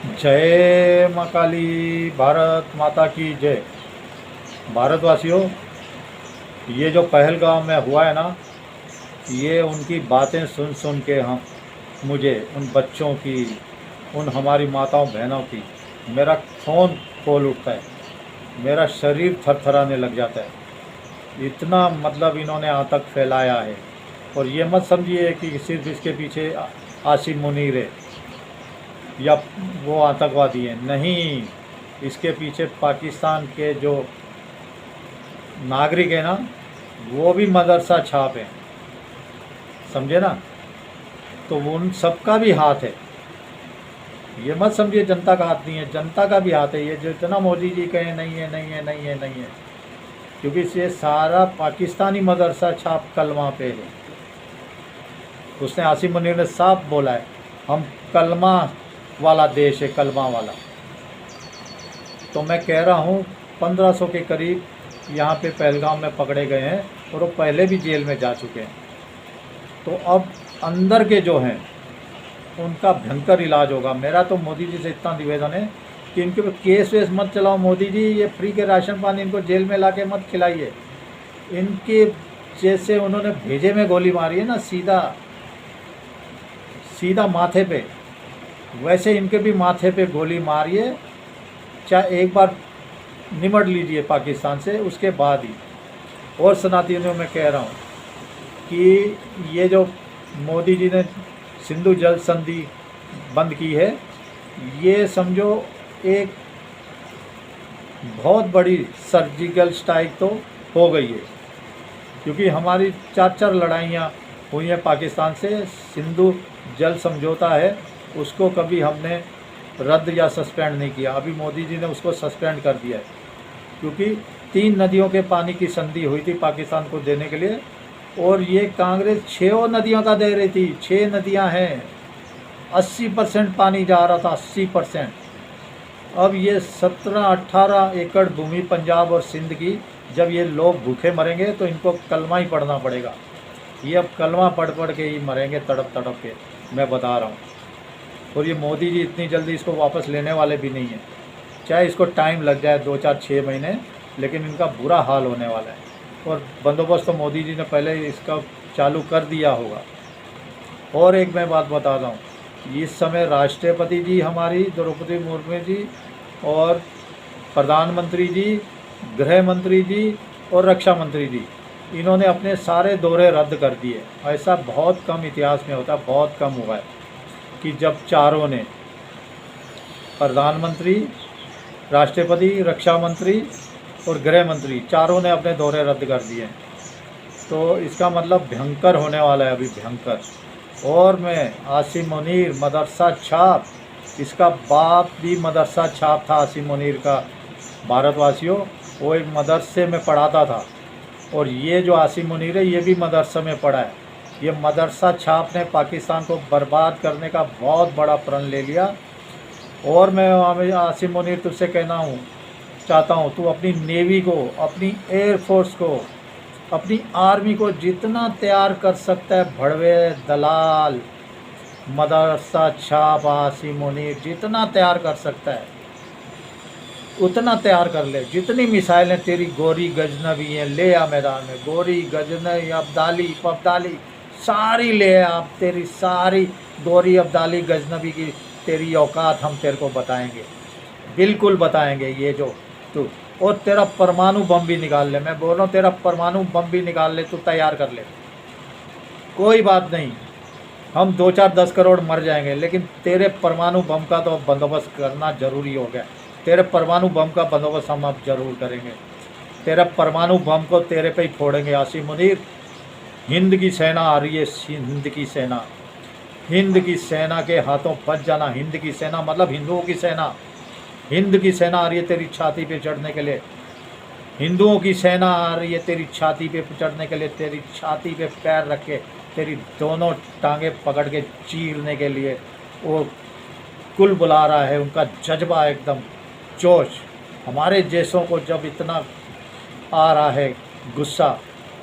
जय माँ काली, भारत माता की जय। भारतवासियों, ये जो पहलगाम में हुआ है ना, ये उनकी बातें सुन सुन के हम मुझे उन बच्चों की, उन हमारी माताओं बहनों की मेरा खून खोल उठता है, मेरा शरीर थरथराने लग जाता है। इतना मतलब इन्होंने आतंक फैलाया है। और ये मत समझिए कि सिर्फ इसके पीछे आसिम मुनीर है या वो आतंकवादी हैं, नहीं। इसके पीछे पाकिस्तान के जो नागरिक हैं ना, वो भी मदरसा छाप हैं, समझे ना। तो उन सबका भी हाथ है। ये मत समझिए जनता का हाथ नहीं है, जनता का भी हाथ है। ये जितना मोदी जी कहें नहीं है नहीं है नहीं है नहीं है, क्योंकि ये सारा पाकिस्तानी मदरसा छाप कलमा पे है। उसने आसिम मुनीर ने साफ बोला है, हम कलमा वाला देश है, कलमा वाला। तो मैं कह रहा हूँ 1500 के करीब यहाँ पे पहलगाम में पकड़े गए हैं, और वो पहले भी जेल में जा चुके हैं। तो अब अंदर के जो हैं उनका भयंकर इलाज होगा। मेरा तो मोदी जी से इतना निवेदन है कि इनके पे केस वेस मत चलाओ मोदी जी। ये फ्री के राशन पानी इनको जेल में ला के मत खिलाइए। इनके जैसे उन्होंने भेजे में गोली मारी है ना, सीधा सीधा माथे पे, वैसे इनके भी माथे पे गोली मारिए। चाहे एक बार निमट लीजिए पाकिस्तान से, उसके बाद ही। और सनातनियों में कह रहा हूँ कि ये जो मोदी जी ने सिंधु जल संधि बंद की है, ये समझो एक बहुत बड़ी सर्जिकल स्ट्राइक तो हो गई है, क्योंकि हमारी 4 लड़ाइयाँ हुई हैं पाकिस्तान से। सिंधु जल समझौता है, उसको कभी हमने रद्द या सस्पेंड नहीं किया। अभी मोदी जी ने उसको सस्पेंड कर दिया है, क्योंकि 3 नदियों के पानी की संधि हुई थी पाकिस्तान को देने के लिए, और ये कांग्रेस 6 नदियों का दे रही थी। 6 नदियां हैं, 80% पानी जा रहा था, 80%। अब ये 17-18 एकड़ भूमि पंजाब और सिंध की, जब ये लोग भूखे मरेंगे तो इनको कलमा ही पढ़ना पड़ेगा। ये अब कलमा पढ़ पढ़ के ही मरेंगे, तड़प तड़प के, मैं बता रहा हूँ। और ये मोदी जी इतनी जल्दी इसको वापस लेने वाले भी नहीं हैं। चाहे इसको टाइम लग जाए 2-4-6 महीने, लेकिन इनका बुरा हाल होने वाला है। और बंदोबस्त तो मोदी जी ने पहले इसका चालू कर दिया होगा। और एक मैं बात बता रहा हूँ, इस समय राष्ट्रपति जी हमारी द्रौपदी मुर्मू जी, और प्रधानमंत्री जी, गृह मंत्री जी और रक्षा मंत्री जी, इन्होंने अपने सारे दौरे रद्द कर दिए। ऐसा बहुत कम इतिहास में होता है, बहुत कम हुआ है कि जब चारों ने, प्रधानमंत्री, राष्ट्रपति, रक्षा मंत्री और गृह मंत्री, चारों ने अपने दौरे रद्द कर दिए। तो इसका मतलब भयंकर होने वाला है अभी, भयंकर। और मैं आसिम मुनीर मदरसा छाप, इसका बाप भी मदरसा छाप था आसिम मुनीर का। भारतवासियों, वो एक मदरसे में पढ़ाता था, और ये जो आसिम मुनीर है ये भी मदरसे में पढ़ा है। ये मदरसा छाप ने पाकिस्तान को बर्बाद करने का बहुत बड़ा प्रण ले लिया। और मैं आसिम मुनीर तुझसे कहना चाहता हूँ, तू अपनी नेवी को, अपनी एयरफोर्स को, अपनी आर्मी को जितना तैयार कर सकता है, भड़वे दलाल, मदरसा छाप, आसिम मुनीर, जितना तैयार कर सकता है उतना तैयार कर ले। जितनी मिसाइलें तेरी गोरी गजनबी हैं, ले आ मैदान में। गोरी गजनबी, अब्दाली, पब्दाली, सारी ले आ। तेरी सारी गोरी अब्दाली गजनबी की तेरी औकात हम तेरे को बताएंगे, बिल्कुल बताएंगे। ये जो तू, और तेरा परमाणु बम भी निकाल ले, मैं बोल रहा हूँ, तेरा परमाणु बम भी निकाल ले, तू तैयार कर ले, कोई बात नहीं। हम 2-4-10 करोड़ मर जाएंगे, लेकिन तेरे परमाणु बम का तो बंदोबस्त करना ज़रूरी हो गया। तेरे परमाणु बम का बंदोबस्त हम अब जरूर करेंगे। तेरे परमाणु बम को तेरे पे ही फोड़ेंगे आसिम मुनीर। हिंद की सेना आ रही है, हिंद की सेना, हिंद की सेना के हाथों बच जाना। हिंद की सेना मतलब हिंदुओं की सेना। हिंद की सेना आ रही है तेरी छाती पे चढ़ने के लिए। हिंदुओं की सेना आ रही है तेरी छाती पे चढ़ने के लिए, तेरी छाती पे पैर रख के, तेरी दोनों टांगे पकड़ के चीरने के लिए। वो कुल बुला रहा है, उनका जज्बा एकदम जोश। हमारे जैसों को जब इतना आ रहा है गुस्सा,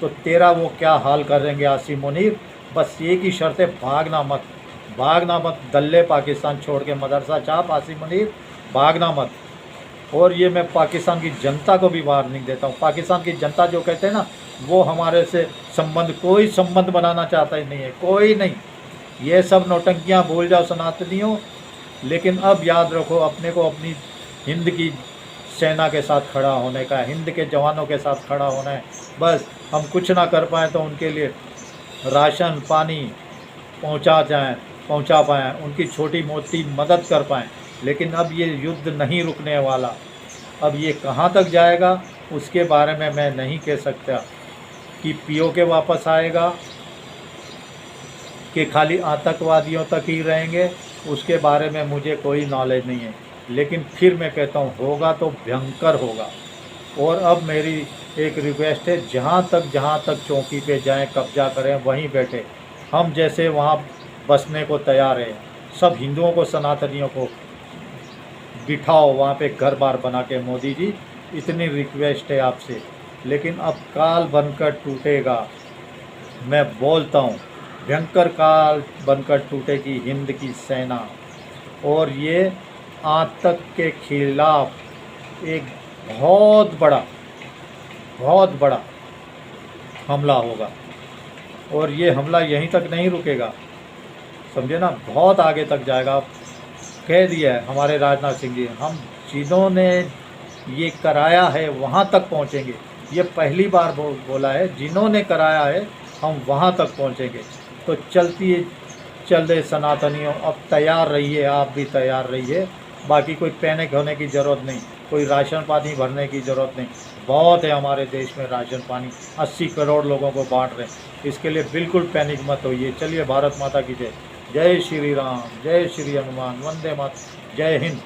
तो तेरा वो क्या हाल करेंगे आसिम मुनीर। बस एक ही शर्त है, भागना मत, भागना मत, दल्ले पाकिस्तान छोड़ के, मदरसा चाप आसिम मुनीर भागना मत। और ये मैं पाकिस्तान की जनता को भी वार्निंग देता हूँ। पाकिस्तान की जनता जो कहते हैं ना, वो हमारे से संबंध, कोई संबंध बनाना चाहता ही नहीं है, कोई नहीं। ये सब नौटंकियाँ भूल जाओ सनातनियों। लेकिन अब याद रखो, अपने को अपनी हिंद की सेना के साथ खड़ा होने का है, हिंद के जवानों के साथ खड़ा होना है। बस हम कुछ ना कर पाएँ तो उनके लिए राशन पानी पहुंचा पाएँ, उनकी छोटी मोटी मदद कर पाएँ। लेकिन अब ये युद्ध नहीं रुकने वाला। अब ये कहाँ तक जाएगा उसके बारे में मैं नहीं कह सकता कि पीओके वापस आएगा कि खाली आतंकवादियों तक ही रहेंगे, उसके बारे में मुझे कोई नॉलेज नहीं है। लेकिन फिर मैं कहता हूँ, होगा तो भयंकर होगा। और अब मेरी एक रिक्वेस्ट है, जहाँ तक चौकी पे जाएं, कब्जा करें, वहीं बैठे। हम जैसे वहाँ बसने को तैयार हैं। सब हिंदुओं को, सनातनियों को बिठाओ वहाँ पे घर बार बना के। मोदी जी, इतनी रिक्वेस्ट है आपसे। लेकिन अब काल बनकर टूटेगा, मैं बोलता हूँ, भयंकर काल बनकर टूटेगी हिंद की सेना। और ये आतंक के खिलाफ एक बहुत बड़ा हमला होगा। और ये हमला यहीं तक नहीं रुकेगा, समझे ना, बहुत आगे तक जाएगा। कह दिया है हमारे राजनाथ सिंह जी, हम जिन्होंने ये कराया है वहाँ तक पहुँचेंगे। ये पहली बार बोला है, जिन्होंने कराया है हम वहाँ तक पहुँचेंगे। तो चल रहे सनातनियों, अब तैयार रहिए, आप भी तैयार रहिए। बाकी कोई पैनिक होने की ज़रूरत नहीं, कोई राशन पानी भरने की ज़रूरत नहीं। बहुत है हमारे देश में राशन पानी, 80 करोड़ लोगों को बांट रहे हैं। इसके लिए बिल्कुल पैनिक मत होइए। चलिए, भारत माता की जय। जय श्री राम, जय श्री हनुमान, वंदे मातरम, जय हिंद।